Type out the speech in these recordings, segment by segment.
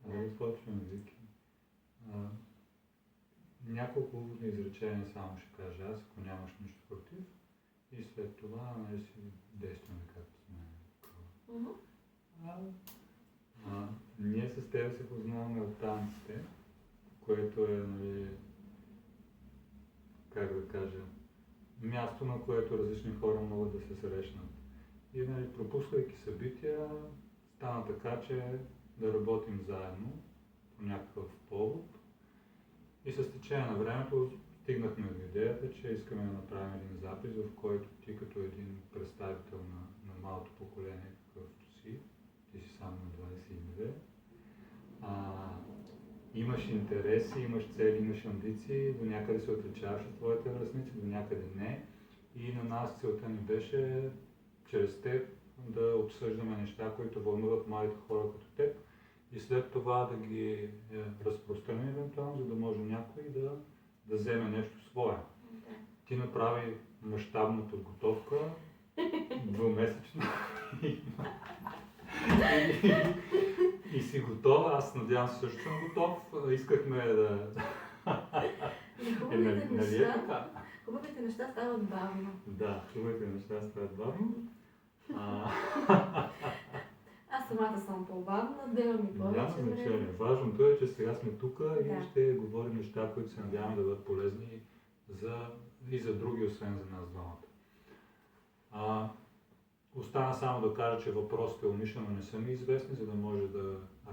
Да започваме, Вики. Няколко уводни изречения само ще кажа аз, ако нямаш нищо против. И след това си действаме както сме. Ние с теб се познаваме от танците, което е, как да кажа, място, на което различни хора могат да се срещнат. И пропускайки събития, стана така, че да работим заедно по някакъв повод. И с течение на времето стигнахме до идеята, че искаме да направим един запис, в който ти като един представител на малото поколение, какъвто си, ти си само на 22, имаш интереси, имаш цели, имаш амбиции, до някъде се отличаваш от твоите връстници, до някъде не. И на нас целта ни беше чрез теб да обсъждаме неща, които вълнуват младите хора като теб и след това да ги разпространим евентуално, за да може някой да вземе нещо свое. Да. Ти направи мащабна подготовка, двумесечна и си готова. Аз надявам се също съм готов. Искахме да... Хубавите неща стават бавно. Да, хубавите неща стават бавно. Аз самата съм по-бавна, да имам и повече. Няма значение. Важното е, че сега сме тук и ще говорим неща, които се надяваме да бъдат полезни и за други, освен за нас двамата. Остана само да кажа, че въпросите умишлено не са ми известни, за да може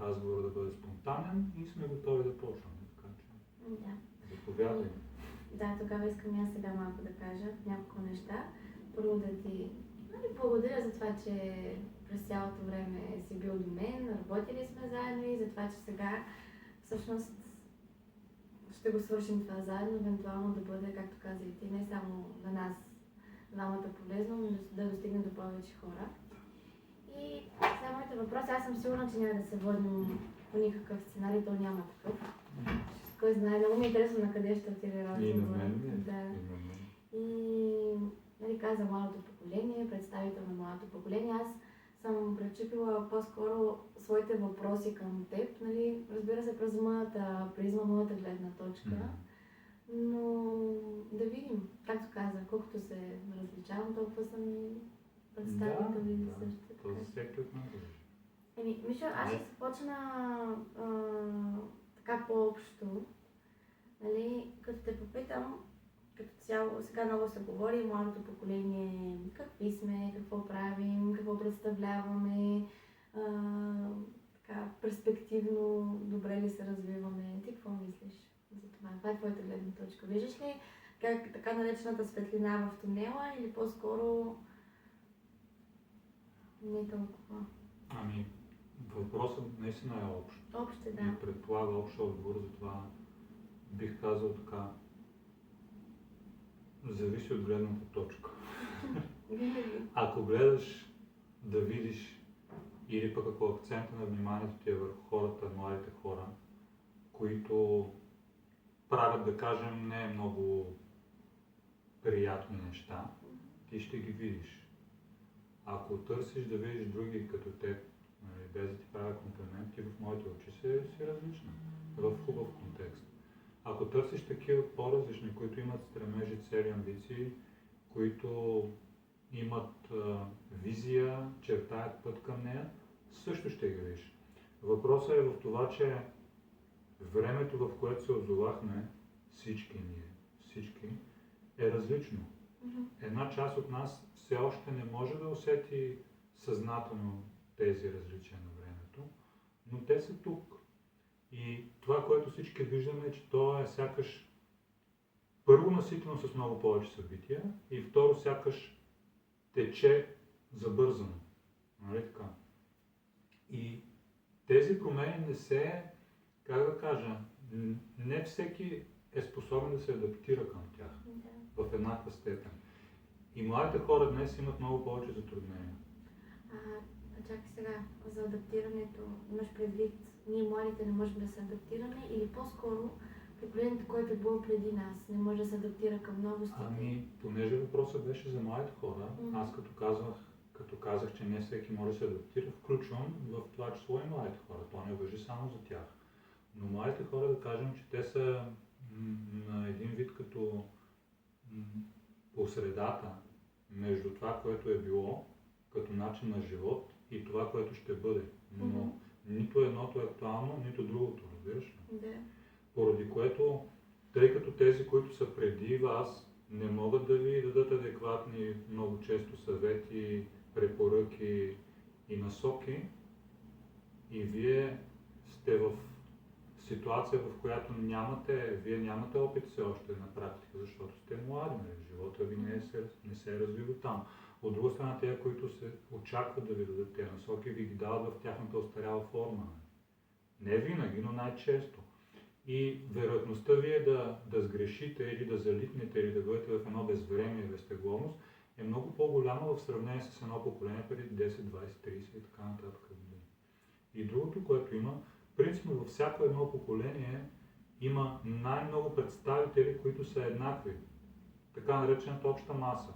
разговорът да бъде спонтанен и сме готови да почваме. Така че заповядай. Да, тогава искам аз сега малко да кажа няколко неща. Първо да ти благодаря за това, че през цялото време си бил до мен, работили сме заедно и за това, че сега всъщност ще го свършим това заедно, евентуално да бъде, както каза и ти, не само на нас двамата полезно, но да достигне до повече хора. И сега моите въпроси, аз съм сигурна, че няма да се водим по никакъв сценарий, то няма такъв. Кой знае, много ми е интересно на къде ще отиде разговор. И на мен. Да. И каза младото поколение, представител на младото поколение. Аз съм пречупила по-скоро своите въпроси към теб, разбира се, през моята призма, моята гледна точка. Но да видим, както казах, колкото се различавам, толкова съм и представители също. Това всеки от нас. Мишо, аз ще започна така по-общо, като те попитам, като цяло, сега много се говори, младото поколение, какви сме, какво правим, какво представляваме, така перспективно, добре ли се развиваме. Ти какво мислиш за това? Това е твоята гледна точка. Виждаш ли как така наречената светлина в тунела или по-скоро не толкова? Въпросът наистина е общ. Общ, да. И предполага общ отговор, затова бих казал така. Зависи от гледната точка. Ако гледаш да видиш или пък ако акцента на вниманието ти е върху хората, младите хора, които правят, да кажем, не много приятни неща, ти ще ги видиш. Ако търсиш да видиш други като теб, без да ти правя комплимент, ти в моите очи си различна, в хубав контекст. Ако търсиш такива по-различни, които имат стремежи, цели, амбиции, които имат визия, чертаят път към нея, също ще ги видиш. Въпросът е в това, че времето, в което се озовахме, всички, е различно. Една част от нас все още не може да усети съзнателно тези различия на времето, но те са тук. И това, което всички виждаме, е, че то е сякаш първо наситено с много повече събития и второ сякаш тече забързано. Нали така? И тези промени не се, как да кажа, не всеки е способен да се адаптира към тях в еднаква степен. И младите хора днес имат много повече затруднения. Чакай сега, за адаптирането имаш предвид, ние младите не можем да се адаптираме или по-скоро поколението, което е било преди нас, не може да се адаптира към новостите? Понеже въпросът беше за младите хора, аз като казвах като казах, че не всеки може да се адаптира, включвам в това число и младите хора. То не важи само за тях. Но младите хора, да кажем, че те са на един вид като по средата между това, което е било като начин на живот и това, което ще бъде. Но нито едното е актуално, нито другото, разбираш ли? Да. Поради което, тъй като тези, които са преди вас, не могат да ви дадат адекватни, много често съвети, препоръки и насоки, и вие сте в ситуация, в която вие нямате опит все още на практика, защото сте млади, живота ви не се е развил там. От друга страна, тези, които се очакват да ви дадат тези насоки, ви ги дават в тяхната остаряла форма. Не винаги, но най-често. И вероятността ви е да сгрешите или да залитнете, или да бъдете в едно безвремие, безтегловност, е много по-голяма в сравнение с едно поколение преди 10, 20, 30 и така нататък. И другото, което има, принципно във всяко едно поколение има най-много представители, които са еднакви. Така наречената обща маса,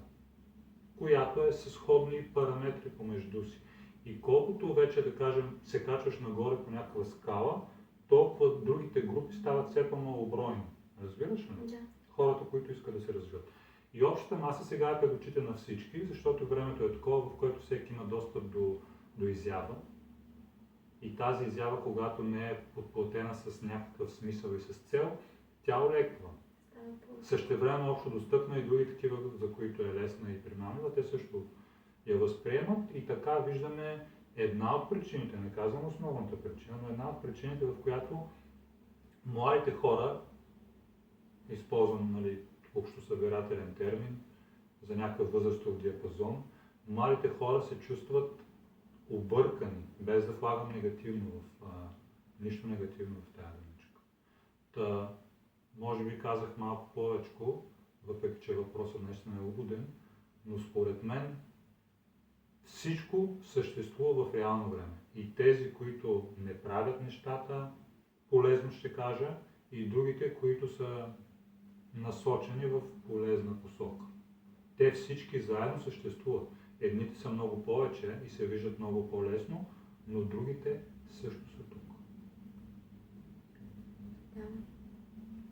която е със сходни параметри помежду си. И колкото вече, да кажем, се качваш нагоре по някаква скала, толкова другите групи стават все по-малобройни. Разбираш ли? Да. Хората, които искат да се развиват. И общата маса сега е пред очите на всички, защото времето е такова, в което всеки има достъп до изява. И тази изява, когато не е подплатена с някакъв смисъл и с цел, тя олеква. Същевременно общо достъпна и други такива, за които е лесна и примамлива, те също я възприемат и така виждаме една от причините, не казвам основната причина, но една от причините, в която младите хора, използвам общо събирателен термин за някакъв възрастов диапазон, младите хора се чувстват объркани, без да влагам нищо негативно в тази думичка. Може би казах малко повечко, въпреки че въпросът наистина е убуден, но според мен всичко съществува в реално време. И тези, които не правят нещата, полезно ще кажа, и другите, които са насочени в полезна посока. Те всички заедно съществуват. Едните са много повече и се виждат много по-лесно, но другите също са тук. Да.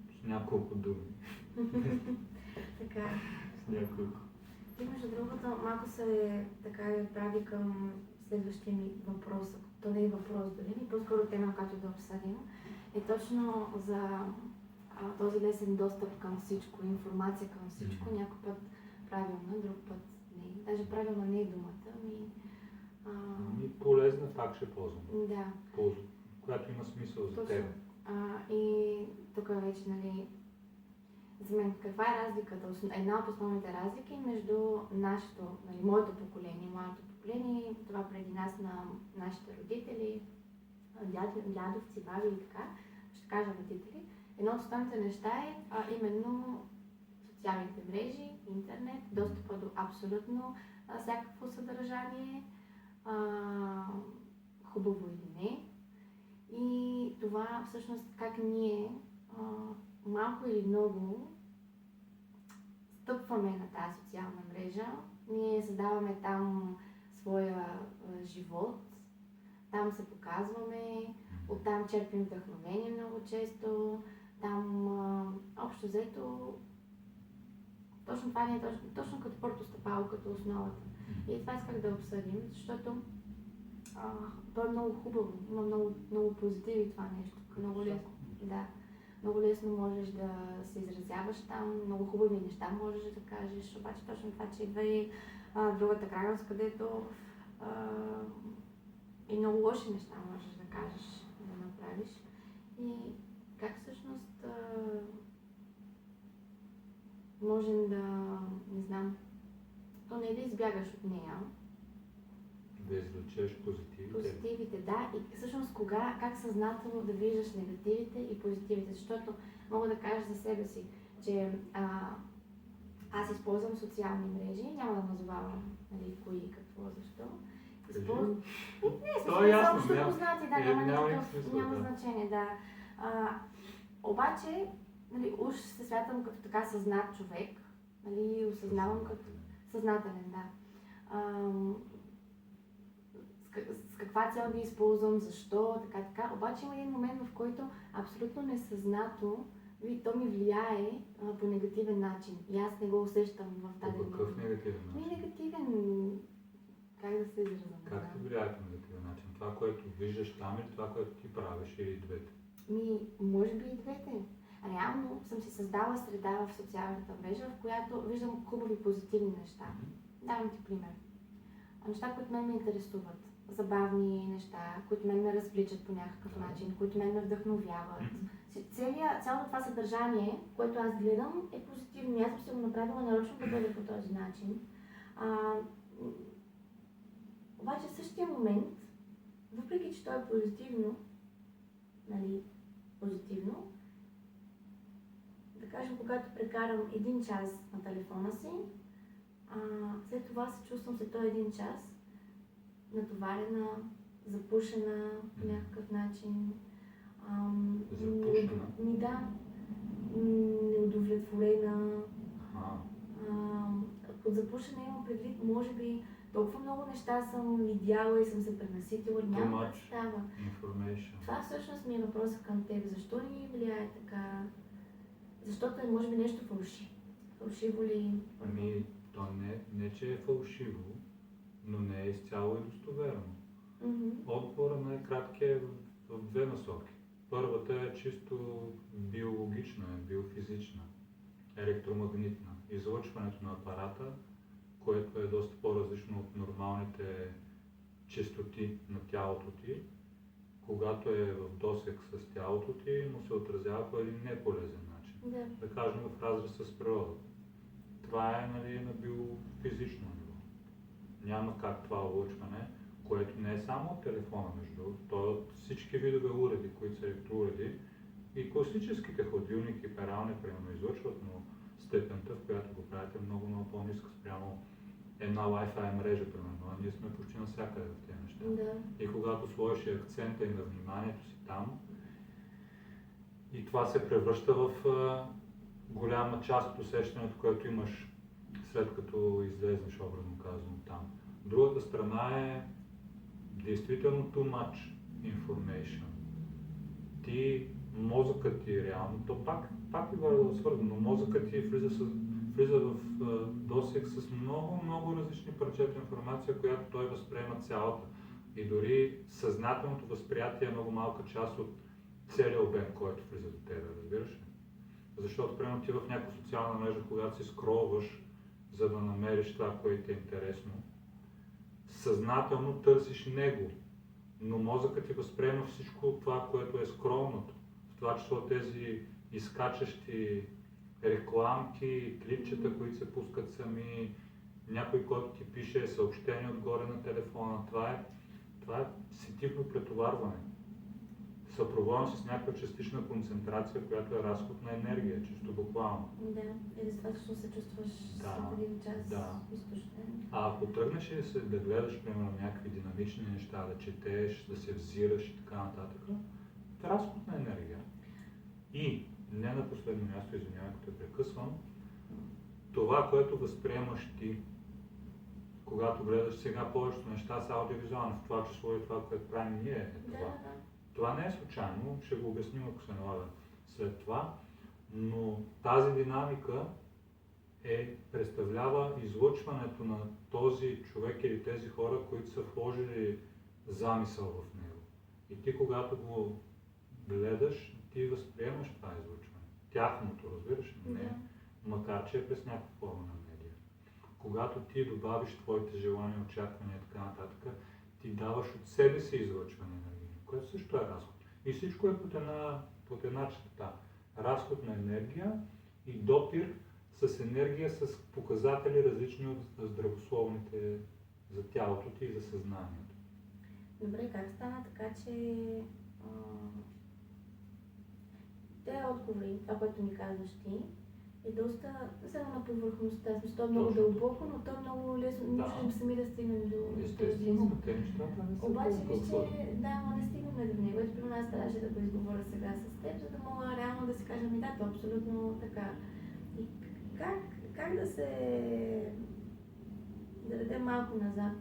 С няколко думи. Така. С няколко. И между другото, малко се така и отправи към следващия ми въпрос. То не е въпрос дори, и по-скоро тема, която да обсъдим, е точно за този лесен достъп към всичко, информация към всичко, някой път правилно, друг път не. Даже правилно не е думата, полезна пак ще ползвам. Да. Която има смисъл за точно. теб. И тук вече, за мен каква е разликата? Една от основните разлики между моето поколение, това преди нас на нашите родители, дядовци, баби и така, ще кажа родители. Едно от основните неща е именно социалните мрежи, интернет, достъпа до абсолютно всякакво съдържание, хубаво или не. И това всъщност как ние малко или много стъпваме на тази социална мрежа. Ние създаваме там своя живот, там се показваме, оттам черпим вдъхновение много често, там общо взето точно това не е точно като първото стъпало, като основата. И това исках да обсъдим, защото то е много хубаво, има много, много позитиви това нещо, много лесно. Да. Много лесно можеш да се изразяваш там, много хубави неща можеш да кажеш, обаче точно това, че идва и другата крайност, където и много лоши неща можеш да кажеш, да направиш. И как всъщност можем да, не знам, то не е да избягаш от нея. Да извлечеш позитивите. Позитивите, да. И всъщност как съзнателно да виждаш негативите и позитивите, защото мога да кажа за себе си, че аз използвам социални мрежи, няма да назовавам кои, какво, защо. Използвам. То е ясно, защото познати, няма да. значение, да. Обаче, уж се смятам като така съзнат човек, осъзнавам като съзнателен, да. с каква цел ги използвам, защо, така. Обаче има един момент, в който абсолютно несъзнато то ми влияе по негативен начин. И аз не го усещам в даден момент. По какъв негативен начин? Негативен, как да се изразя? Как ти влияе по негативен начин? Това, което виждаш там или това, което ти правиш, или двете? Може би и двете. Реално съм си създала среда в социалната мрежа, в която виждам хубави, позитивни неща. Давам ти пример. Неща, които мен ме интересуват. Забавни неща, които мен ме развличат по някакъв начин, които мен ме вдъхновяват. Цялото това съдържание, което аз гледам, е позитивно. Аз съм се го направила нарочно да бъде по този начин. Обаче в същия момент, въпреки че то е позитивно, да кажем, когато прекарам 1 час на телефона си, след това се чувствам след този 1 час натоварена, запушена по някакъв начин. Запушена? Неудовлетворена. Под запушена имам предвид, може би, толкова много неща съм видяла и съм се пренаситила, няма да става. Това всъщност ми е въпросът към теб. Защо ни влияе така? Защото е, може би, нещо фалшиво. Фалшиво ли? То не че е фалшиво, но не е изцяло и достоверно. Отговорът най-кратки е в две насоки. Първата е чисто биологична, биофизична, електромагнитна. Излъчването на апарата, което е доста по-различно от нормалните честоти на тялото ти, когато е в досек с тялото ти, му се отразява по един неполезен начин. Да кажем в разрез с природата. Това е на биофизично ниво. Няма как това облъчване, което не е само от телефона, между другото, то е от всички видове уреди, които са електроуреди, и класическите хладилники и перални примерно излъчват, но степента, в която го правите, е много по-ниска спрямо една Wi-Fi мрежа, примерно, а ние сме почти навсякъде в тези неща. И когато сложиш акцента и на вниманието си там, и това се превръща в голяма част от усещането, което имаш след като излезнеш, образно казано, там. Другата страна е действително too much information. Мозъкът ти реално, то пак е свързано, но мозъкът ти влиза в досек с много различни парчета информация, която той възприема цялата. И дори съзнателното възприятие е много малка част от целият обем, който влиза до тебе, разбираш ли? Защото, примерно, ти в някаква социална мрежа, когато си скролваш, за да намериш това, което е интересно, съзнателно търсиш него, но мозъкът ти възприема всичко това, което е скролнато. В това число тези изкачащи рекламки, клипчета, които се пускат сами, някой, който ти пише съобщение отгоре на телефона. Това е сетивно претоварване. Съпроводено с някаква частична концентрация, която е разход на енергия, чисто буквално. Да, и достатъчно се чувстваш след 1 час изтощен. А ако тръгнеш да гледаш, примерно, някакви динамични неща, да четеш, да се взираш и така нататък, е разход на енергия. И не на последно място, извинявай, като те прекъсвам, това, което възприемаш ти, когато гледаш сега повечето неща са аудиовизуални, в това число и това, което правим ние е това. Това не е случайно, ще го обясним, ако се налага след това, но тази динамика представлява излъчването на този човек или тези хора, които са вложили замисъл в него. И ти, когато го гледаш, ти възприемаш това излъчване. Тяхното, разбираш? Не, макар че е през някаква форма на медия. Когато ти добавиш твоите желания, очаквания и така нататък, ти даваш от себе си излъчване на енергия, което също е разход. И всичко е под една чета. Разход на енергия и допир с енергия с показатели различни от здравословните за тялото ти и за съзнанието. Добре, как стана така, че тези отговори, това, което ми казваш ти, е доста само на повърхността. То е много дълбоко, но то е много лесно. Можем сами да стигнем до естествено, те нещата не са обаче виж, че не стигнем до него. Ето, примерно, аз трябваше да го изговоря сега с теб, за да мога реално да си кажа, то е абсолютно така. И как да дадем малко назад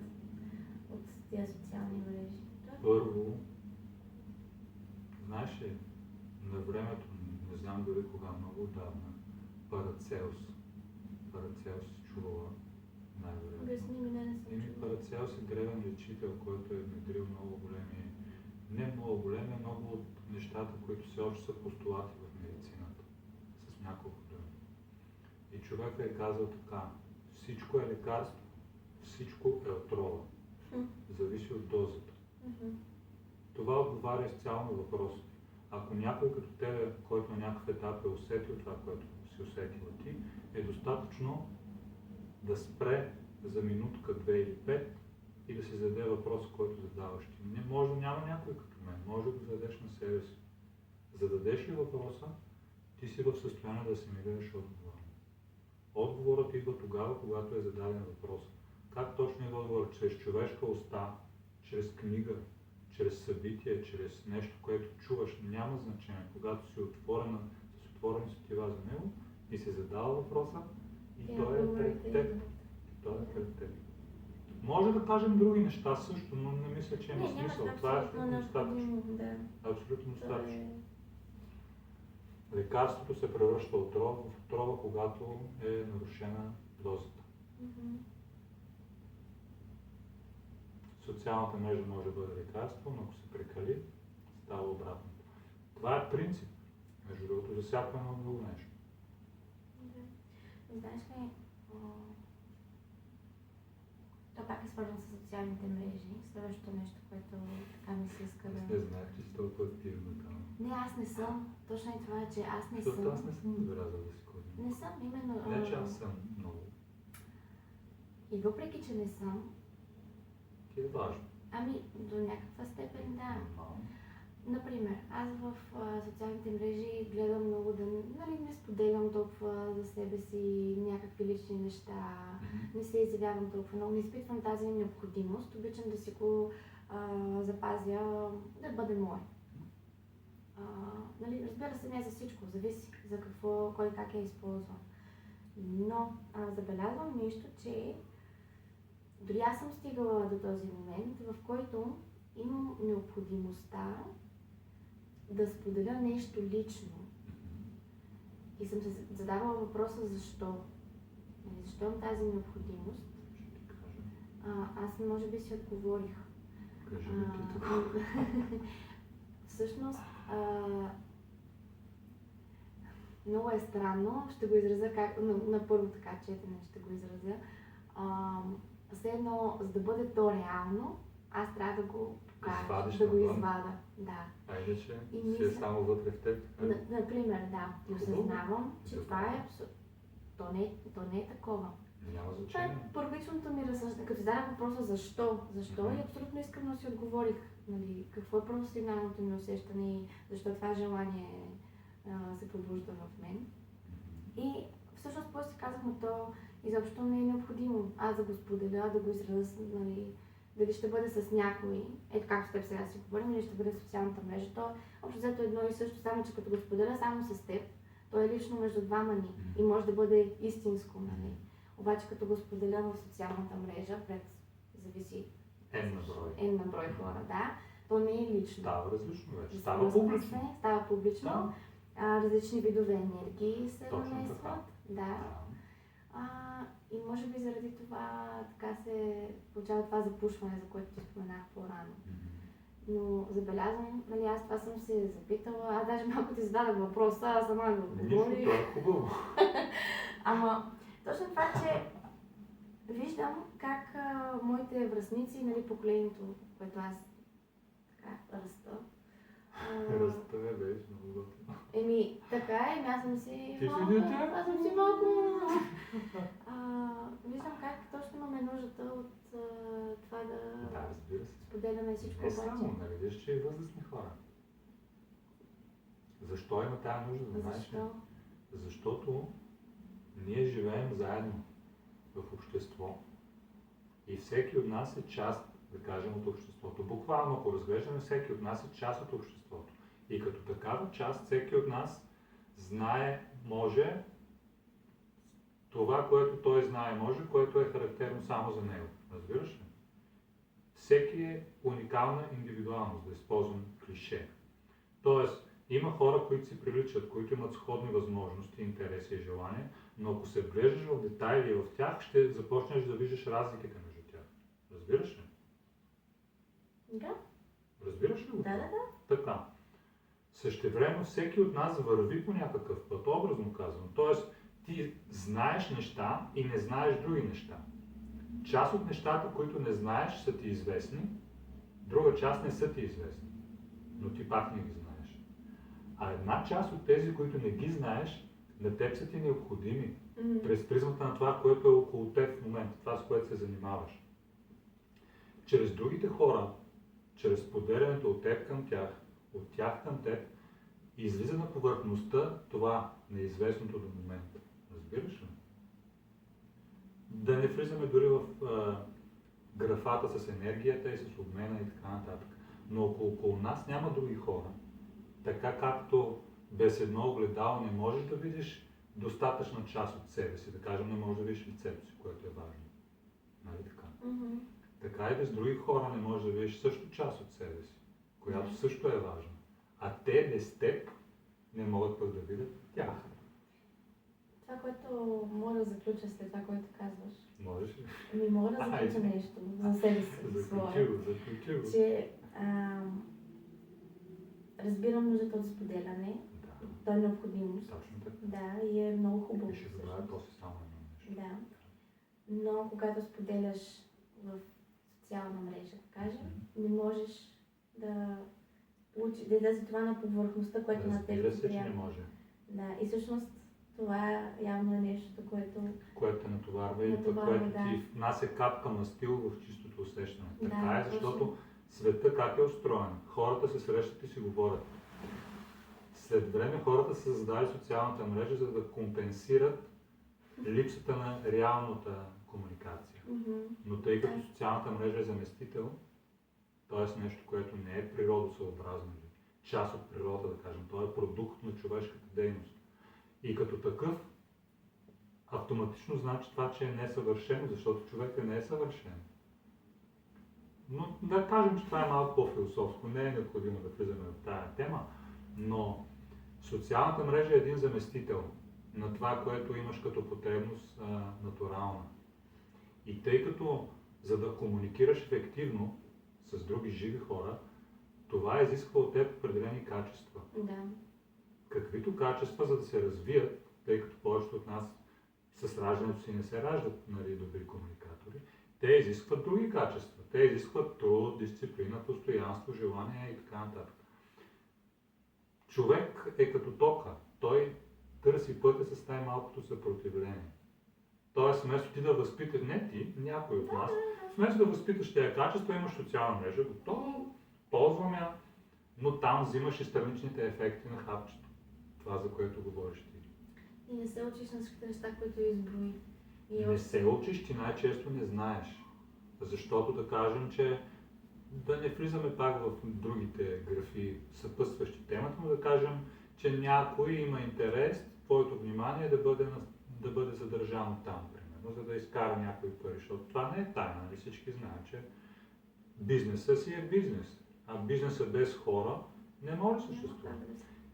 от тия социални мрежи? Първо, знаеш ли, на времето, не знам дори кога, много отдавна, Парацелс си чувала най-вероятно. Обясни ми, не съм чувала. Парацелс е древен лечител, който е внедрил много големи, не много големи, а много от нещата, които все още са постулати в медицината, с няколко думи. И човекът е казал така: всичко е лекарство, всичко е отрова. Зависи от дозата. Това отговаря изцяло на въпроса. Ако някой като тебе, който на някакъв етап е усетил това, което си усетила ти, е достатъчно да спре за минутка, 2 или 5 и да си зададе въпроса, който задаваш ти. Не може да няма някой като мен, може да го зададеш на себе си. Зададеш ли въпроса, ти си в състояние да асимилираш отговора. Отговорът идва тогава, когато е зададен въпрос. Как точно идва отговор? Чрез човешка уста, чрез книга, чрез събитие, чрез нещо, което чуваш, няма значение. Когато си отворена, с отворени сетива за него и се задава въпроса, и той е пред теб. Той е пред теб. Може да кажем други неща също, но не мисля, че има смисъл. Това е абсолютно достатъчно. Да. Абсолютно достатъчно. Лекарството се превръща в отрова, когато е нарушена дозата. Социалната мрежа може да бъде лекарство, но ако се прекали, става обратно. Това е принцип, между другото, за всяко едно друго нещо. Да. Знаеш ли, то пак е свързано с социалните мрежи. Следващото нещо, което така ми се иска да... Не знаех, че си толкова активна там. Не, аз не съм. Точно е това, че аз не Защото съм. аз не съм забелязал да си ходим. Не съм, именно. Не, че аз съм много. И въпреки, че не съм, Ти е важно. ами до някаква степен да. Нормално. Например, аз в социалните мрежи гледам много да не споделям толкова за себе си някакви лични неща, не се изявявам толкова много, не изпитвам тази необходимост, обичам да си го запазя, да бъде мое. Разбира се, не за всичко, зависи за какво, кой как е използван. Но забелязвам нещо, че дори аз съм стигала до този момент, в който имам необходимостта да споделя нещо лично. И съм се задавала въпроса защо. Защо имам тази необходимост? Ще ти кажа. Аз може би си отговорих. Кажи ми ти тук. Всъщност, много е странно, ще го изразя на първо така четене, ще го изразя. Все едно, за да бъде то реално, аз трябва да го покажа, да го извада. Да. Айде, че си е само вътре в теб. Например, да. И осъзнавам, че това е абсурд. То не е такова. Няма Това значение. е първичното ми разсъждане. Като зададах въпроса защо и абсолютно искрено си отговорих. Нали, какво е професионалното ми усещане и защо това желание се пробужда в мен. И всъщност после си казахме, то изобщо не е необходимо аз да го споделя, да го изразя, нали, дали ще бъде с някой, ето както с теб сега си говорим, или ще бъде в социалната мрежа, то общо взето едно и също, само че като го споделя само с теб, то е лично между двама ни и може да бъде истинско, нали. Обаче като го споделя в социалната мрежа, зависи N на брой хора, да, то не е лично. Става различно вече, става публично. Става публично, да. Различни видове енергии се Точно намесват. така. Да. И може би заради това така се получава това запушване, за което ти споменах по-рано. Но забелязвам, нали, аз това съм се запитала, аз даже малко ти зададах въпроса, аз сама да отговорих. Нищо, това е хубаво. Ама точно това, че виждам как моите връстници, нали, поколението, което аз така ръста. Ръста е беше много готино. Така е, аз съм си Ти малко. си дете? Аз съм си малко. Виждам как точно имаме нуждата от това да разбира се. споделяме всичко. Не само, нали, виж, че и възрастни хора. Защо има тази нужда, знаеш ли? Защото ние живеем заедно в общество и всеки от нас е част, да кажем, от обществото. Буквално, ако разглеждаме, всеки от нас е част от обществото. И като такава част, всеки от нас знае, може това, което той знае, може, което е характерно само за него. Разбираш ли? всеки е уникална индивидуалност, да използвам клише. Тоест, има хора, които си приличат, които имат сходни възможности, интереси и желания, но ако се вглеждаш в детайли в тях, ще започнеш да виждаш разликите между тях. Разбираш ли? Да. Разбираш ли го? Да. Така. Същевременно всеки от нас върви по някакъв път, образно казвам. Тоест, ти знаеш неща и не знаеш други неща. Част от нещата, които не знаеш, са ти известни, друга част не са ти известни, но ти пак не ги знаеш. А една част от тези, които не ги знаеш, на теб са ти необходими през призмата на това, което е около теб в момента, това с което се занимаваш. Чрез другите хора, чрез поделянето от теб към тях, от тях към теб, излиза на повърхността това неизвестното до момента. Разбираш ли? Да не влизаме дори в графата с енергията и с обмена и така нататък. Но около нас няма други хора. Така както без едно огледало не можеш да видиш достатъчна част от себе си, да кажем, не можеш да видиш лицето си, което е важно. Нали така? Така и без други хора не можеш да видиш също част от себе си, която също е важна. А те без теб не могат пък да видят тях. Това, което мога да заключа след това, което казваш. Можеш ли? Мога да заключа нещо за себе си. Заключи го. Че разбирам нуждата от споделяне. Да. То е необходимост. Точно така. Да, и е много хубаво. И ще добавя после само едно нещо. Да. Но когато споделяш в социална мрежа, да кажем, не можеш да излезе това на повърхността, което на теб Разбира се, че трябва. не може. Да, и всъщност това явно е нещо, което те натоварва и което ти внася капка мастил в чистото усещане. Така е, защото света как е устроен. Хората се срещат и си говорят. След време хората са създали социалната мрежа, за да компенсират липсата на реалната комуникация. Но тъй като социалната мрежа е заместител, т.е. нещо, което не е природосъобразно, част от природата, да кажем, то е продукт на човешката дейност. И като такъв, автоматично значи това, че е несъвършено, защото човекът не е съвършен. Но да кажем, че това е малко по-философско, не е необходимо да влизаме в тая тема, но социалната мрежа е един заместител на това, което имаш като потребност натурална. И тъй като, за да комуникираш ефективно с други живи хора, това изисква от теб определени качества. Да. Каквито качества, за да се развият, тъй като повечето от нас с раждането си не се раждат добри комуникатори, те изискват други качества. Те изискват труд, дисциплина, постоянство, желание и така нататък. Човек е като тока. Той търси пътя с най-малкото съпротивление. Тоест, вместо ти да възпиташ, не ти, някой от нас, вместо да възпиташ тези качества, имаш социална мрежа, готово, ползвам я, но там взимаш и страничните ефекти на хапчето. Това, за което говориш ти. И не се учиш на всичките неща, които изброи. Не се учиш, ти най-често не знаеш. Защото да кажем, че да не влизаме пак в другите графи, съпътстващи темата, но да кажем, че някой има интерес, твоето внимание да бъде задържано там, примерно, за да изкара някои пари. Защото това не е тайна, нали? Всички знаят, че бизнесът си е бизнес. А бизнесът без хора не може да съществува.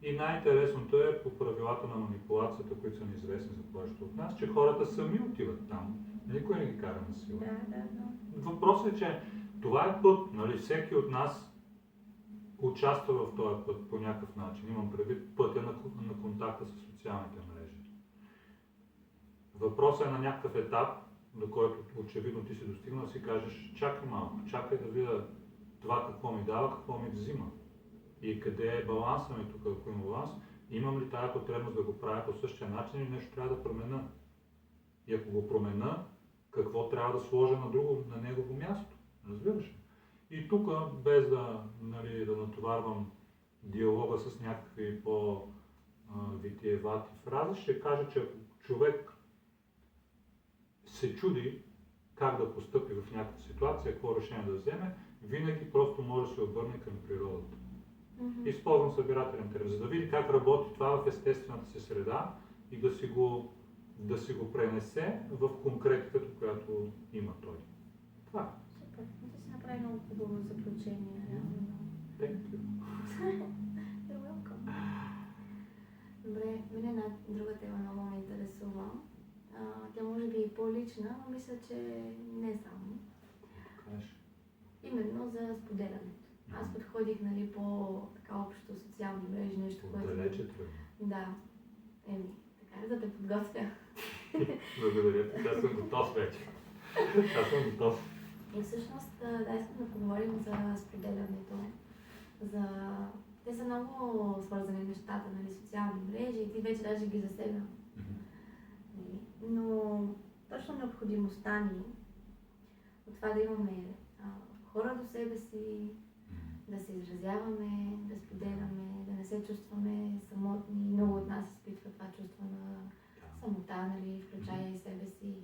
И най-интересното е по правилата на манипулацията, които са неизвестни за повечето от нас, че хората сами отиват там. Никой не ги кара на сила. Въпросът е, че това е път, нали? Всеки от нас участва в този път по някакъв начин. Имам предвид пътя на контакта с социалните мрежи. Въпросът е на някакъв етап, до който очевидно ти си достигнал, си кажеш, чакай малко, чакай да видя това какво ми дава, какво ми взима. И къде е баланса ми тук, ако има баланс, имам ли тая потребност да го правя по същия начин или нещо трябва да променя. И ако го променя, какво трябва да сложа на негово място. Разбираш? И тук, без да натоварвам диалога с някакви по-витиевати фрази, ще кажа, че ако човек се чуди как да постъпи в някаква ситуация, какво решение да вземе, винаги просто може да се обърне към природата. Използвам събирателен термин, за да види как работи това в естествената си среда и да си го пренесе в конкретиката, която има той. Това. Супер. направи много хубаво заключение, реално. Thank you. You're welcome. Добре, мен една друга тема много ме интересува. Тя може би е по-лична, но мисля, че не само. Кажеш. Именно за споделянето. Аз подходих, нали, по-така общо социални мрежи, нещо, което... Отдалече тръгна. Да. Така да те подготвя. Благодаря ти, аз съм готов вече. Аз съм готов. И всъщност, да, искам да поговорим за споделянето. Те са много свързани нещата, нали, социални мрежи и ти вече даже ги засегна. Но точно необходимостта ни от това да имаме хора до себе си, да се изразяваме, да споделяме, да не се чувстваме самотни. Много от нас изпитва това чувство на самота, нали, включая и себе си.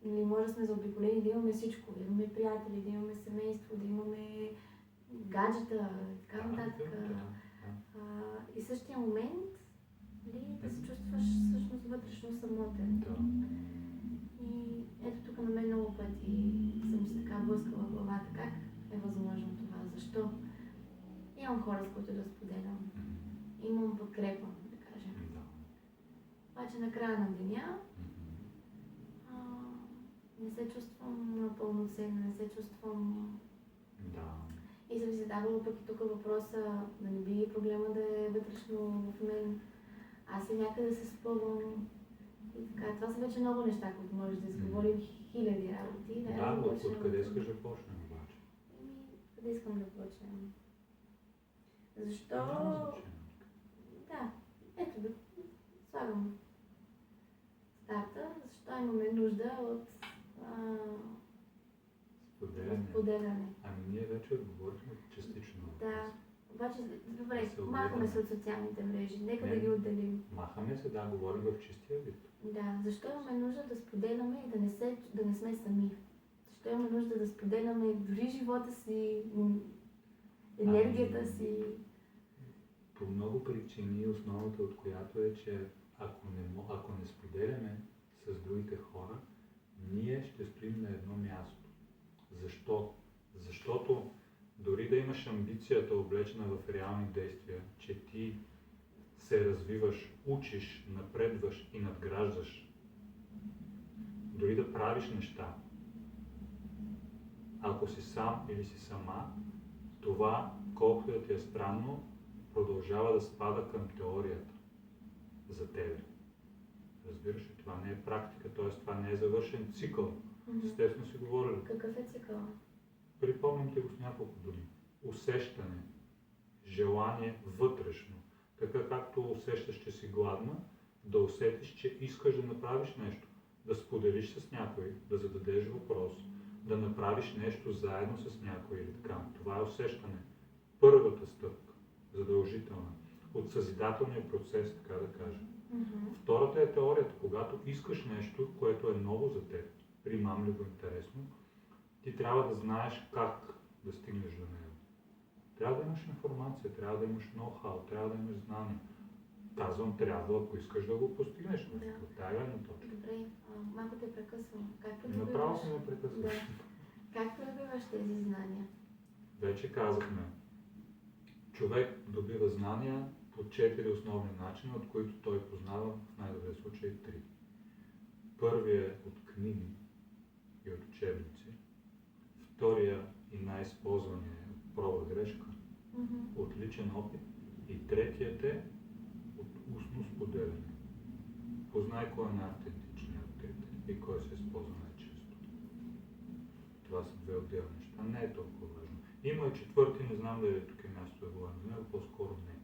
Нали, може да сме заобиколени, да имаме всичко, да имаме приятели, да имаме семейство, да имаме гаджета и така нататък. И в същия момент да се чувстваш всъщност вътрешно самотен. И ето тук на мен много пъти съм си така блъскала в главата. Как е възможно това? Защо? Имам хора, с които да споделям. Имам подкрепа, да кажем. Обаче на края на деня не се чувствам пълноценна, не се чувствам... И съм си задавала пък и тук въпроса, да не би проблема да е вътрешно в мен. Аз и някъде се спъвам. И така, това са вече много неща, които може да изговорим, хиляди работи. Откъде искаш да почнем обаче? Къде искам да почнем? Защо? Да, ето да слагам старта. Защо имаме нужда от споделяне? Ами ние вече отговорихме частично. Да. Обаче, добре, махаме се от социалните мрежи. Нека да ги отделим. Махаме се, да, говорим в чистия вид. Да, защо имаме нужда да споделяме и да не сме сами? Защо имаме нужда да споделяме дори живота си, енергията си? По много причини, основната от която е, че ако не споделяме с другите хора, ние ще стоим на едно място. Защо? Защото дори да имаш амбицията облечена в реални действия, че ти се развиваш, учиш, напредваш и надграждаш, дори да правиш неща, ако си сам или си сама, това, колкото да ти е странно, продължава да спада към теорията за тебе. Разбираш ли, това не е практика, т.е. това не е завършен цикъл. С теб сме си говорили. Какъв е цикъл? Припомням ти го с няколко думи. Усещане, желание вътрешно. Така както усещаш, че си гладна, да усетиш, че искаш да направиш нещо, да споделиш с някой, да зададеш въпрос, да направиш нещо заедно с някой или така. Това е усещане. Първата стъпка, задължителна, от съзидателния процес, така да кажем. Втората е теорията, когато искаш нещо, което е ново за теб, примамливо, интересно, ти трябва да знаеш как да стигнеш до него. Трябва да имаш информация, трябва да имаш ноу-хау, трябва да имаш знания. Казвам трябва, ако искаш да го постигнеш. От тая гледна точка. Добре, малко те прекъсвам. Направо се ме прекъсваш. Да. Как придобиваш тези знания? Вече казахме. Човек добива знания по 4 основни начина, от които той познава в най-добрия случай 3. Първият е от книги и от учебници. Втория и най-използвания е от проба-грешка, от личен опит. И третият е от устно споделяне. Познай кой е най-автентичният от трите и кой се използва най-често. Това са две отделни неща. Не е толкова важно. Има и четвърти, не знам дали тук е място да говорим за него, по-скоро не.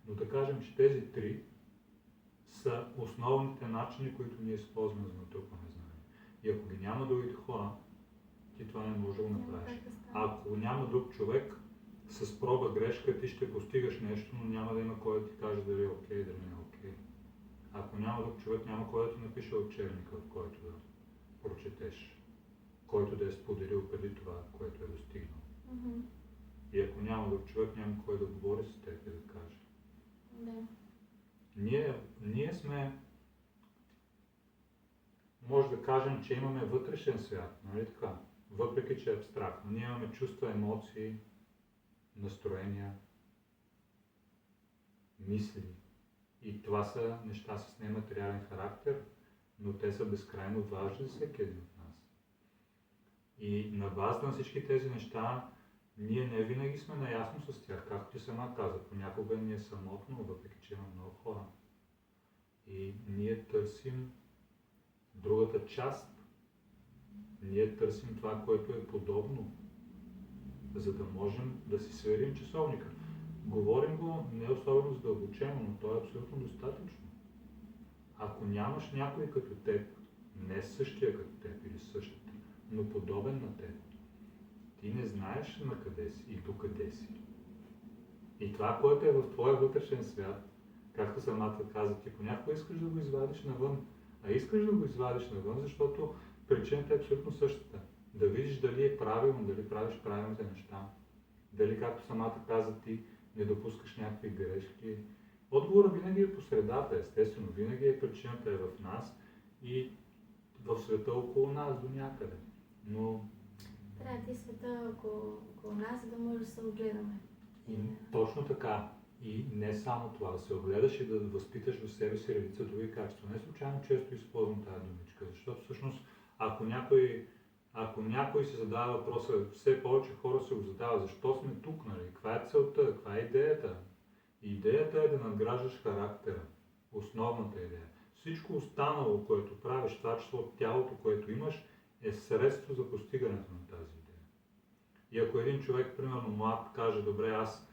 Но да кажем, че тези 3 са основните начини, които ние използваме за натрупване знания. И ако ги няма другите хора, ти това не можеш да го направиш. Ако няма друг човек, с проба грешка ти ще постигаш нещо, но няма да има кой да ти каже дали е окей, дали не е окей. Ако няма друг човек, няма кой да ти напише учебника, в който да прочетеш, който да е споделил преди това, което е достигнал. И ако няма друг човек, няма кой да говори с теб и да каже. Ние сме, може да кажем, че имаме вътрешен свят, нали така? въпреки че е абстрактно. Ние имаме чувства, емоции, настроения, мисли. И това са неща с нематериален характер, но те са безкрайно важни за всеки един от нас. И на база на всички тези неща, ние не винаги сме наясно с тях, както ти сама каза. Понякога ни е самотно, въпреки че има много хора. И ние търсим другата част. Ние търсим това, което е подобно, за да можем да си сверим часовника. Говорим го не особено задълбочено, но то е абсолютно достатъчно. Ако нямаш някой като теб, не същия като теб или същата, но подобен на теб, ти не знаеш на къде си и докъде си. И това, което е в твоя вътрешен свят, както самата каза, ти понякога искаш да го извадиш навън. А искаш да го извадиш навън, защото причината е абсолютно същата. Да видиш дали е правилно, дали правиш правилните неща. Дали, както самата каза, ти не допускаш някакви грешки. Отговорът винаги е по средата, естествено. Винаги причината е в нас и в света около нас до някъде. Но трябва да ти света около нас, за да може да се огледаме. Точно така. И не само това, да се огледаш и да възпиташ в себе си редица други качества. Не случайно често използвам тази думичка, защото всъщност ако някой се задава въпроса, все повече хора се го задават, защо сме тук, нали? Каква е целта, каква е идеята? Идеята е да надграждаш характера, основната идея. Всичко останало, което правиш, това число от тялото, което имаш, е средство за постигането на тази идея. И ако един човек, примерно млад, каже, добре, аз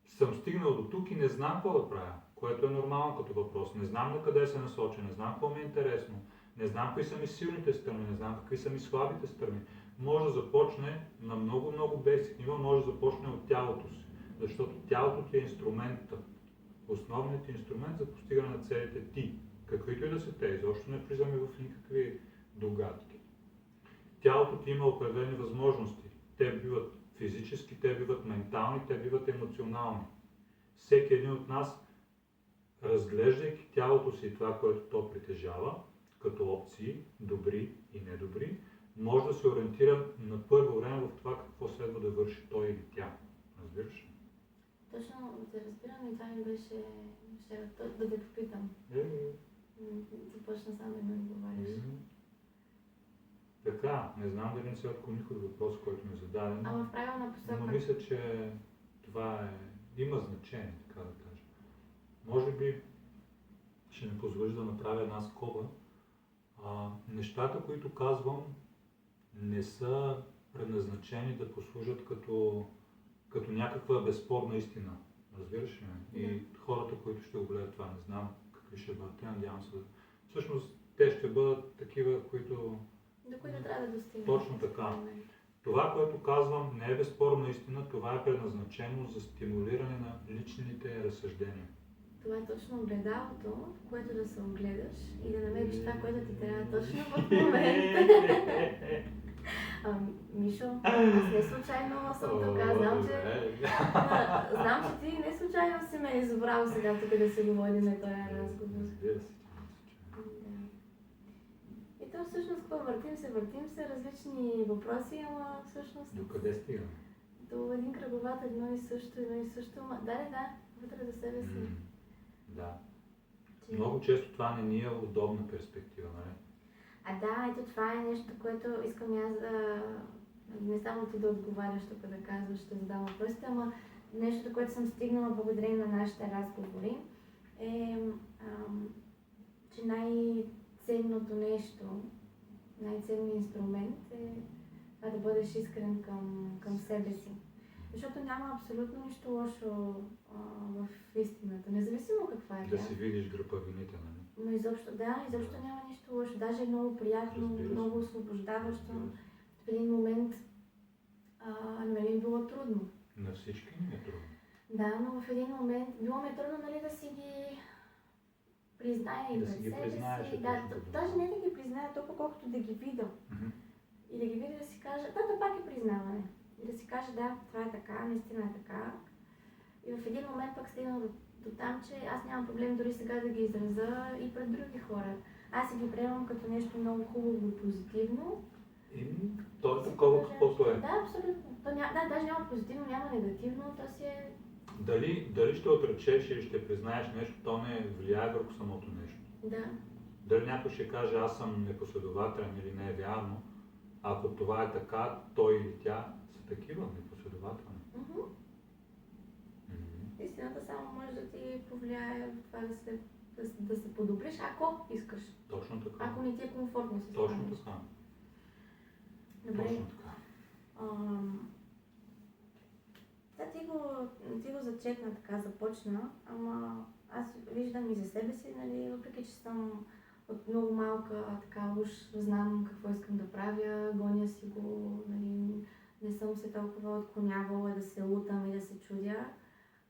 съм стигнал до тук и не знам какво да правя, което е нормално като въпрос. Не знам на къде се насоча, не знам какво ми е интересно, не знам какви са ми силните страни, не знам какви са ми слабите страни. Може да започне на много бейсик ниво, може да започне от тялото си, защото тялото ти е инструментът, основният инструмент за постигане на целите ти, каквито и да са те, изобщо не влизаме в никакви догадки. Тялото ти има определени възможности. Те биват физически, те биват ментални, те биват емоционални. Всеки един от нас, разглеждайки тялото си и това, което то притежава, като опции, добри и недобри, може да се ориентира на първо време в това какво следва да върши той или тя. Разбираш ли? Точно, да разбирам и това ми беше да те попитам. Започна сам да ми отговаряш. Така, не знам дали не се отклоних от въпроса, който ми е зададен. Ама в правилна посока. Но мисля, че това има значение, така да кажа. Може би ще ми позволиш да направя една скоба. Нещата, които казвам, не са предназначени да послужат като някаква безспорна истина. Разбираш ли ме? И хората, които ще го гледат това, не знам какви ще бъдат. Те надявам се. Всъщност, те ще бъдат такива, които... До които трябва да достигнем. Точно така. Това, което казвам, не е безспорна истина, това е предназначено за стимулиране на личните разсъждения. Това е точно огледалото, в което да се огледаш и да намериш това, което ти трябва точно в момента. Мишо, аз не случайно съм тук, знам, че ти не случайно си ме избрал сега тук да си говорим на този разговор. И то всъщност какво въртим се, различни въпроси, ама всъщност... До къде стигаме? До един кръговат, едно и също, да, вътре за себе си. Да. Много често това не ни е удобна перспектива, нали? Да, ето това е нещо, което искам аз да... Не само ти да отговаряш тук да казваш, ще задам въпросите, ама нещо, което съм стигнала благодарение на нашите разговори е, че най-ценното нещо, най-ценният инструмент е това да бъдеш искрен към себе си. Защото няма абсолютно нищо лошо в истината, независимо каква е тя. Да си видиш гръпавините, нали? Но изобщо няма нищо лошо. Даже е много приятно, много освобождаващо. В един момент на мен е било трудно. На всички ни е трудно. Да, но в един момент било ми е трудно, нали, да си ги призная и пред себе си. Даже не да ги призная толкова, колкото да ги видя. И да ги видя да си кажа, да пак е признаване. И да си кажа, да, това е така, наистина е така. И в един момент пък стигна до там, че аз нямам проблем дори сега да ги изразя и пред други хора. Аз си ги приемам като нещо много хубаво и позитивно То е такова каквото е. Да, абсолютно. Да, даже няма позитивно, няма негативно, то си е... Дали ще отречеш или ще признаеш нещо, то не влияе върху самото нещо. Да. Дали някой ще каже аз съм непоследователен или не е вярно, ако това е така, той или тя са такива непоследователни. Истината само може да ти повлияе в това да се подобриш, ако искаш. Точно така. Ако не ти е комфортно с това. Точно така. Добре. Точно така. Ти го зачекна така, започна, ама аз виждам и за себе си, нали, въпреки че съм от много малка, така уж знам какво искам да правя, гоня си го, нали, не съм се толкова отклонявала да се лутам и да се чудя.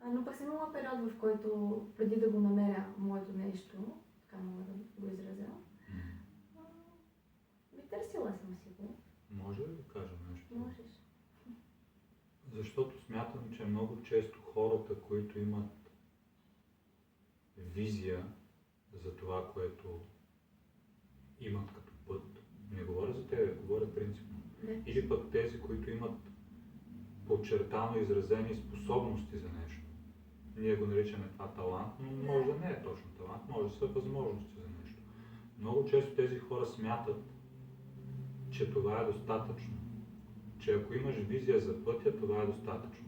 Но пък съм имала период, в който преди да го намеря моето нещо, така мога да го изразя, търсила съм си го. Може ли да кажа нещо? Можеш. Защото смятам, че много често хората, които имат визия за това, което имат като път, не говоря за тебе, говоря принципно, или пък тези, които имат подчертано изразени способности за нещо. Ние го наричаме това талант, но може да не е точно талант, може да са възможности за нещо. Много често тези хора смятат, че това е достатъчно. Че ако имаш визия за пътя, това е достатъчно.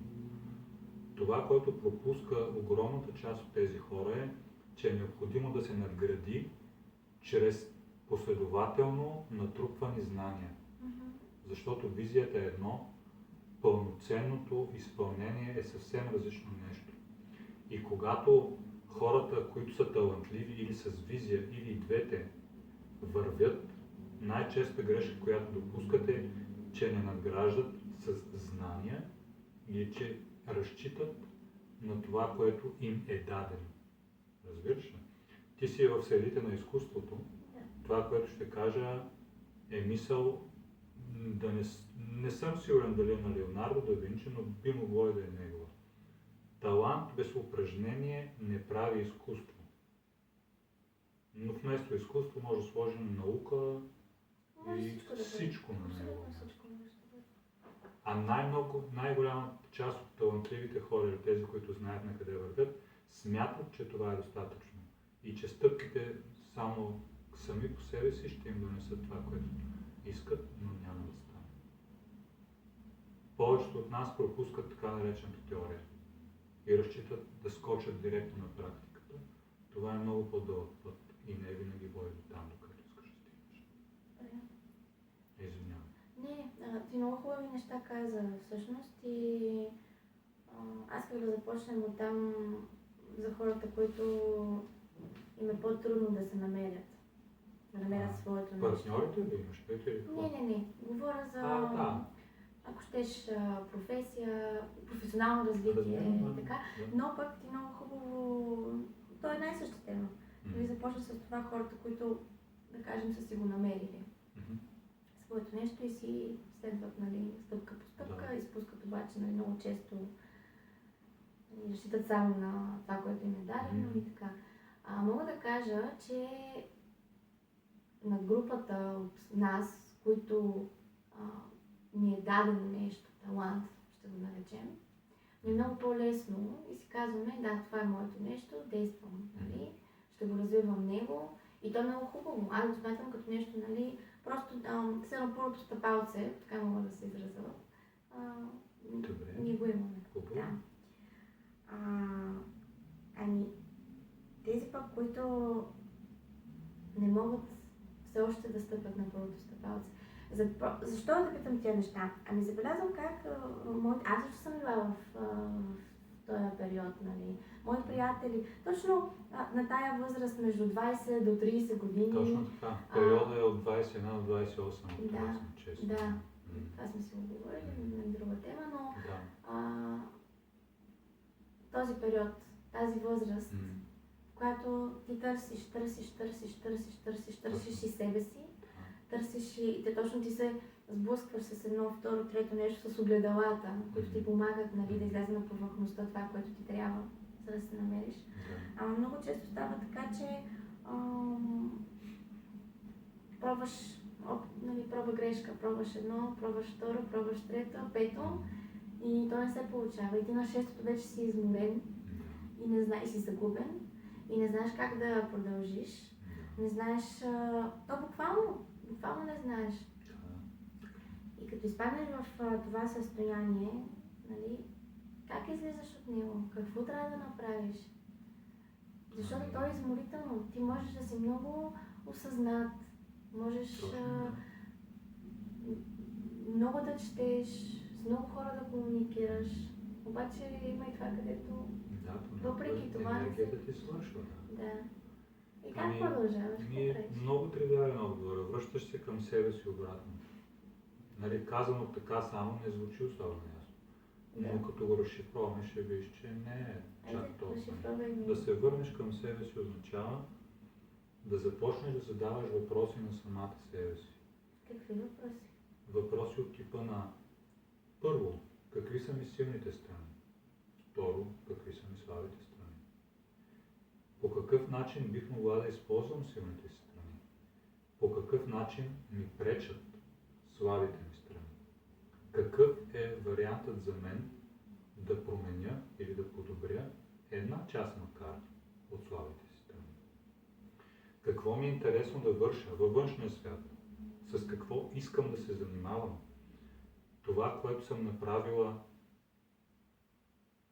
Това, което пропуска огромната част от тези хора е, че е необходимо да се надгради чрез последователно натрупвани знания. Защото визията е едно, пълноценното изпълнение е съвсем различно нещо. И когато хората, които са талантливи или с визия, или двете вървят, най-честа грешка, която допускат е, че не надграждат с знания или че разчитат на това, което им е дадено. Разбираш ли? Ти си в средите на изкуството. Това, което ще кажа, е мисъл да не съм сигурен дали е на Леонардо да Винчи, но би могло и да е негова. Талант без упражнение не прави изкуство. Но вместо изкуство може да сложим наука и всичко на него. А най-голямата част от талантливите хора или тези, които знаят на къде вървят, смятат, че това е достатъчно. И че стъпките само сами по себе си ще им донесат това, което искат, но няма да стане. Повечето от нас пропускат така наречената теория и разчитат да скочат директно на практиката. Това е много по-дълъг път и не винаги води до там, докато искаш да стигнеш. Извинявам. Не, ти много хубави неща каза всъщност и аз исках да започнем от там за хората, които им е по-трудно да се намерят. Да намерят своето нещо. Партньорите ли имаш? Не. Говоря за, ако щеш, професия, професионално развитие и така. Но пък ти много хубаво, то е най-съща тема. Нали, започна с това хората, които, да кажем, са си го намерили. Своето нещо и си следват, нали, стъпка по стъпка, изпускат обаче, нали, много често разчитат само на това, което им е дадено и така. Мога да кажа, че на групата от нас, които ни е дадено нещо, талант, ще го наречем, ми е много по-лесно и си казваме, да, това е моето нещо, действам, нали, ще го развивам него и то е много хубаво. Аз го смятам като нещо, нали, просто все едно първото стъпалце, така мога да се изразя. Добре. Ние го имаме. Да. Ами, тези пък, които не могат все още да стъпят на първото стъпалце. Защо да питам тия неща? Ами забелязвам как аз също съм била в този период, нали. Мои приятели, точно на тая възраст между 20 до 30 години. Точно така. Периода е от 21 до 28, това съм честно. Да. Това сме си говорили на друга тема, но този период, тази възраст, в която ти търсиш и себе си, търсиш и точно ти се сблъскваш с едно, второ, трето нещо с огледалата, които ти помагат, нали, да излезе на повърхността това, което ти трябва, за да се намериш. Много често става така, че пробваш нали, проба грешка, пробваш едно, пробваш второ, пробваш трето, пето и то не се получава. И ти на шестото вече си изморен и не знаеш, си загубен и не знаеш как да продължиш. Не знаеш, то буквално не знаеш. И като изпаднеш в това състояние, нали, как излизаш от него? Какво трябва да направиш? Защото то е изморително. Ти можеш да си много осъзнат, можеш много да четеш, с много хора да комуникираш. Обаче има и това, където въпреки това енергията ти свършва. Да. И как продължаваш? Много тривиален отговор. Връщаш се към себе си обратно. Нали, казано така само не звучи особено ясно. Но като го разшифроваме, ще виж, че не е чак толкова. Да се върнеш към себе си означава да започнеш да задаваш въпроси на самата себе си. Какви въпроси? Въпроси от типа на: първо, какви са ми силните страни? Второ, какви са ми слабите страни? По какъв начин бих могла да използвам силните си страни? По какъв начин ми пречат слабите ми страни? Какъв е вариантът за мен да променя или да подобря една част макар от слабите си страни? Какво ми е интересно да върша във външния свят? С какво искам да се занимавам? Това, което съм направила,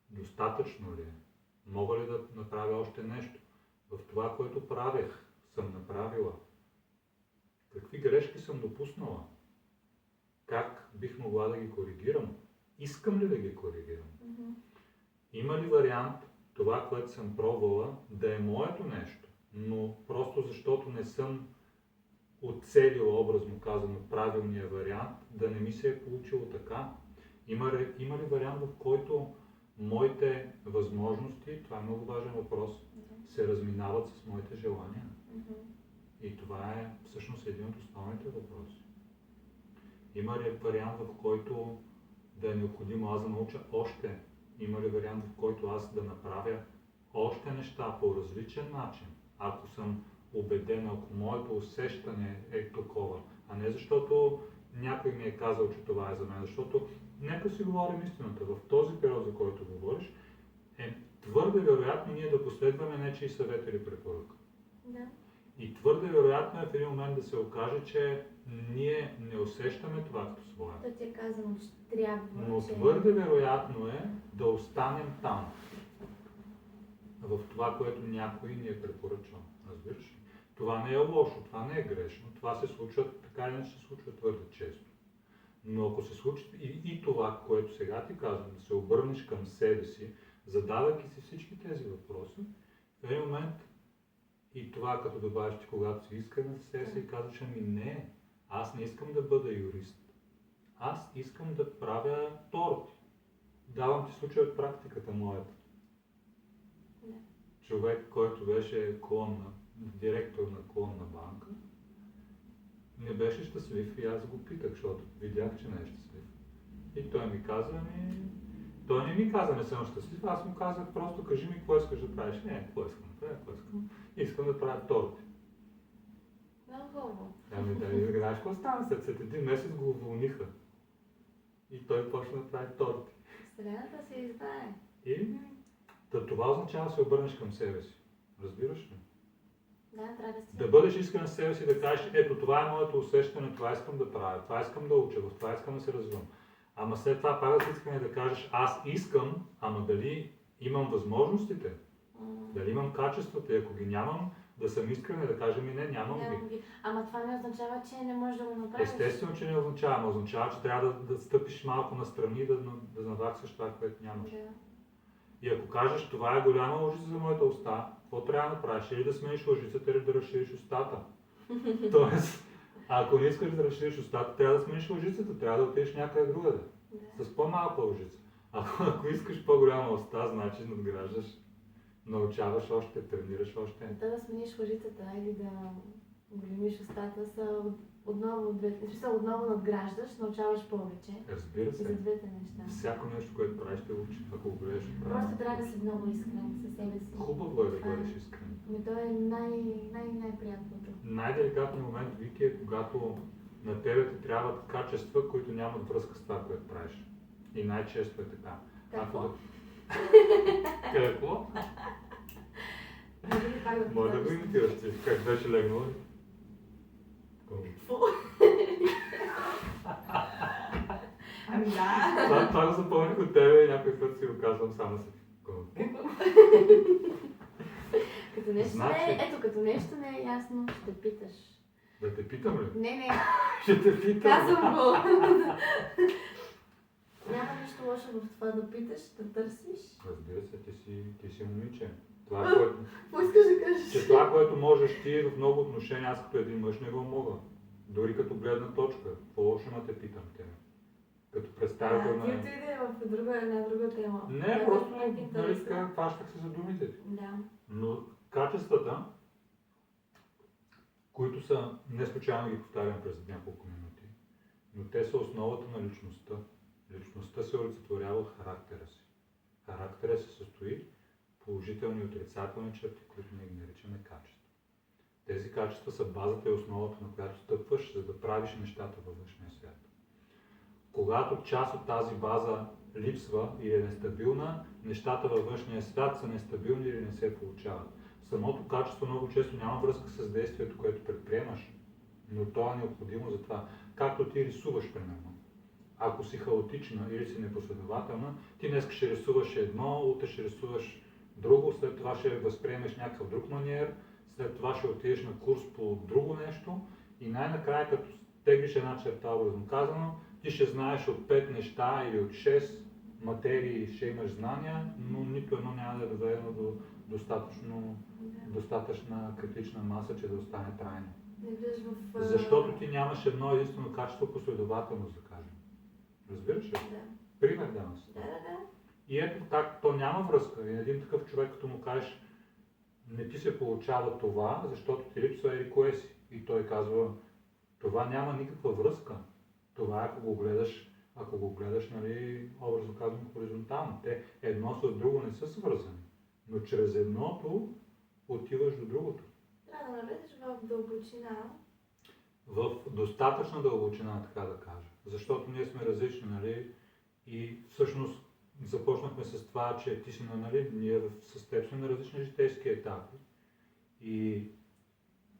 достатъчно ли е? Мога ли да направя още нещо? В това, което правех, съм направила. Какви грешки съм допуснала? Как бих могла да ги коригирам? Искам ли да ги коригирам? Има ли вариант това, което съм пробвала, да е моето нещо, но просто защото не съм оцелила, образно казано, правилния вариант, да не ми се е получило така? Има ли вариант, в който моите възможности, това е много важен въпрос, се разминават с моите желания? И това е всъщност един от основните въпроси. Има ли вариант, в който да е необходимо аз да науча още? Има ли вариант, в който аз да направя още неща по различен начин, ако съм убеден, ако моето усещане е такова, а не защото някой ми е казал, че това е за мен, защото нека си говорим истината. В този период, за който говориш, е твърде вероятно ние да последваме нечии съвет или препоръка. Да. И твърде вероятно е в един момент да се окаже, че ние не усещаме това като свое. То ти е казано, че трябва. Но твърде вероятно е да останем там, в това, което някой ни е препоръчал. Разбираш ли? Това не е лошо, това не е грешно, това се случва, така или иначе се случва твърде често. Но ако се случи и това, което сега ти казвам, да се обърнеш към себе си, задавайки си всички тези въпроси, в един момент и това, като добавиш ти, когато си искрен за себе си и казваш: ами не, аз не искам да бъда юрист. Аз искам да правя торти. Давам ти случай от практиката моята. Човек, който беше директор на клонна банка, не беше щастлив и аз го питах, защото видях, че не е щастлив. И той ми каза: той не ми каза, не съм щастлив, аз му казах просто: кажи ми какво искаш да правиш. Не, какво искам да правя, какво искам. Искам да правя торти. Много. Ами да знаеш какво стана, след един месец го уволниха. И той почна да прави торти. Вселената се издае. И това означава да се обърнеш към себе си. Разбираш ли? Да, трябва да си. Да бъдеш искрен с себе си, да кажеш: ето това е моето усещане, това искам да правя, това искам да уча, в това искам да се развивам. Ама след това пак да си искрен да кажеш: аз искам, ама дали имам възможностите? Дали имам качествата? И ако ги нямам, да съм искрен и да кажа: ми не, нямам ги. Ама това не означава, че не можеш да го направиш. Естествено, че не означава, но означава, че трябва да стъпиш малко настрани и да наваксаш това, което нямаш. Да. И ако кажеш: това е голяма лъжица за моята уста, какво трябва да направиш? Или да смениш лъжицата, или да разшириш устата. Тоест, ако не искаш да разшириш устата, трябва да смениш лъжицата, трябва да отидеш някъде другаде. Да. С по-малка лъжица. Ако искаш по-голяма уста, значи надграждаш, научаваш още, тренираш още. Да смениш лъжицата или да големиш устата са отново надграждаш, научаваш повече. Разбира се. И за двете неща. Всяко нещо, което правиш, ще учи, ако го гледаш правилно. Просто трябва да си много искрен със себе си. Хубаво е да бъдеш искрен. Ами то е най-приятното. Най-деликатният момент, Вики, е когато На тебе ти трябват качества, които нямат връзка с това, което правиш. И най-често е така. Какво? Какво? Може да го имитираш ти, как беше легнал? Ами да. Това го запомних от тебе и някой път си го казвам само си. Като нещо Значи- не е, ето, като нещо не е ясно, ще питаш. Да те питам ли? Не, Ще те питам. казвам го. Няма нищо лошо в това да питаш, да търсиш. Разбира се, ти си момиче. Това, което, Какво искаш да кажеш? че това, което можеш ти в много отношения, аз като един мъж не го мога. Дори като гледна точка. Какво лошо има те питам те? Като представител Ти на... отиде в една друга тема. Не, която просто е нали, интересна. така, хващах се за думите ти. Да. Но качествата, които са, не случайно ги повтарям през няколко минути, но те са основата на личността. Личността се олицетворява от характера си. Характера се състои положителни и отрицателни черти, които ние ги наричаме качества. Тези качества са базата и основата, на която стъпваш, за да правиш нещата във външния свят. Когато част от тази база липсва или е нестабилна, нещата във външния свят са нестабилни или не се получават. Самото качество много често няма връзка с действието, което предприемаш, но то е необходимо за това. Както ти рисуваш, примерно. Ако си хаотична или си непоследователна, ти днес ще рисуваш едно, утре ще рисуваш друго, след това ще възприемеш някакъв друг маниер, след това ще отидеш на курс по друго нещо и най-накрая, като теглиш една черта, образно казано, ти ще знаеш от 5 неща или от 6 материи ще имаш знания, но нито едно няма да е доведено до достатъчна критична маса, че да остане трайно. Не влизаш в... Защото ти нямаш едно единствено качество последователност, да кажем. Разбираш ли? Да. Пример давам си. Да. И ето как то няма връзка. И един такъв човек, като му кажеш, не ти се получава това, защото ти липсва или кое си. И той казва, това няма никаква връзка. Това ако го гледаш, нали, образно казвам, хоризонтално. Те едно с друго не са свързани. Но чрез едното отиваш до другото. Трябва да навлезеш в дълбочина. В достатъчна дълбочина, така да кажа. Защото ние сме различни, нали? И всъщност започнахме с това, че ти си нали, ние с теб сме на различни житейски етапи. И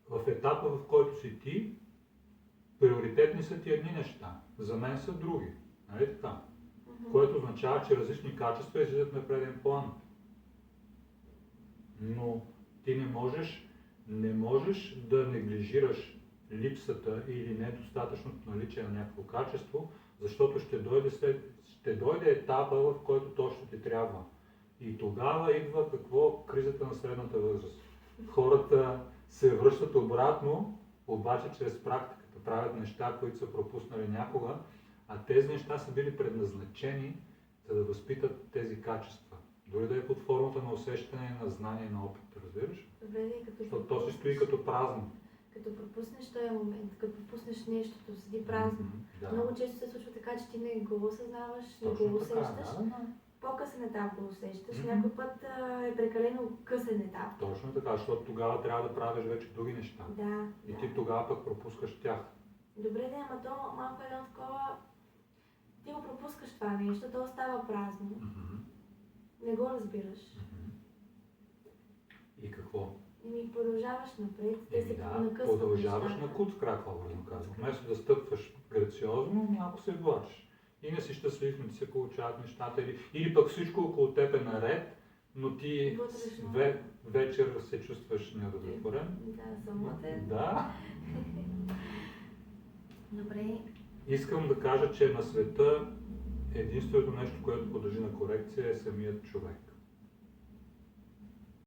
в етапа, в който си ти, приоритетни са ти едни неща. За мен са други. Нали така? Което означава, че различни качества излизат на преден план. Но ти не можеш да неглижираш липсата или недостатъчното наличие на някакво качество, защото ще дойде етапа, в който то ще ти трябва. И тогава идва кризата на средната възраст. Хората се връщат обратно, обаче чрез практиката. Правят неща, които са пропуснали някога, а тези неща са били предназначени, за да възпитат тези качества. Дори да е под формата на усещане, на знание и на опит, разбираш? Добре, защото то си стои като празно. Като пропуснеш този момент, като пропуснеш нещото, седи празно. Да. Много често се случва така, че ти не го осъзнаваш, не Точно го така, усещаш. да. По-късен етап го усещаш, някой път е прекалено късен етап. Точно така, защото тогава трябва да правиш вече други неща. Да. И ти тогава пък пропускаш тях. Добре, да, ама то малко едно такова... Ти го пропускаш това нещо, то остава празно. Не го разбираш. И какво? И продължаваш напред, те се Да, накъсват продължаваш нещата. на куц крак, образно казвам. Вместо да стъпваш грациозно, малко се влачиш. И не си щастлив, не ти се получават нещата. Или пък всичко около теб е наред, но ти Вътрешно. вечер се чувстваш неудовлетворен. Да, самотен. Да. Добре. Искам да кажа, че на света единственото нещо, което подлежи на корекция е самият човек.